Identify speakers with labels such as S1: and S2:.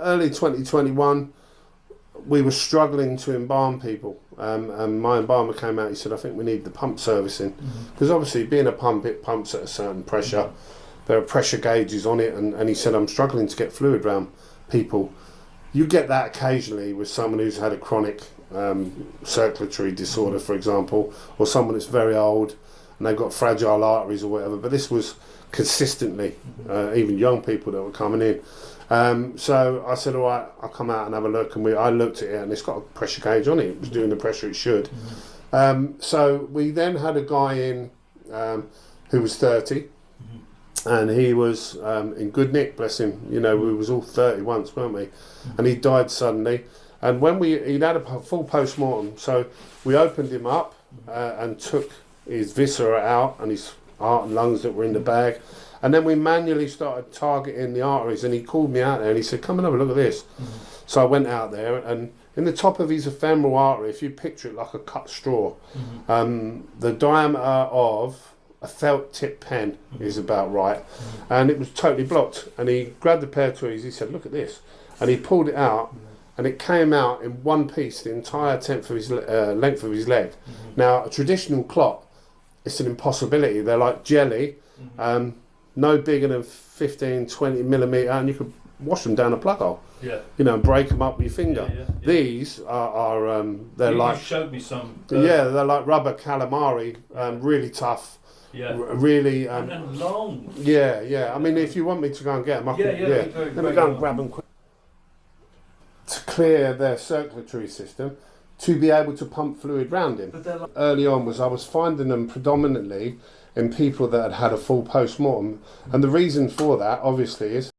S1: early 2021, we were struggling to embalm people, and my embalmer came out. He said, "I think we need the pump servicing, because obviously being a pump, it pumps at a certain pressure. There are pressure gauges on it, and he said, I'm struggling to get fluid around people. You get that occasionally with someone who's had a chronic circulatory disorder, for example, or someone that's very old and they've got fragile arteries or whatever. But this was consistently, even young people that were coming in. So I said, all right, I'll come out and have a look. And I looked at it, and it's got a pressure gauge on it. It was doing the pressure it should. So we then had a guy in who was 30. And he was in good nick, bless him. You know, we was all 30 once, weren't we? And he died suddenly. And when he'd had a full post-mortem, so we opened him up and took his viscera out and his heart and lungs that were in the bag. And then we manually started targeting the arteries, and he called me out there and he said, come and have a look at this. So I went out there, and in the top of his ephemeral artery, if you picture it like a cut straw, the diameter of a felt tip pen is about right, and it was totally blocked. And he grabbed the pair of tweezers, he said, look at this, and he pulled it out, and it came out in one piece, the entire length of his leg. Now, a traditional clot, it's an impossibility. They're like jelly, no bigger than 15, 20 millimetre, and you could wash them down a plug hole. You know, and break them up with your finger. These are they're like,
S2: you showed me some.
S1: They're like rubber calamari, really tough. Really.
S2: And long.
S1: I mean, if you want me to go and get them, I can. Let me go and grab them quick. To clear their circulatory system, to be able to pump fluid round him. Early on I was finding them predominantly in people that had had a full post-mortem, and the reason for that obviously is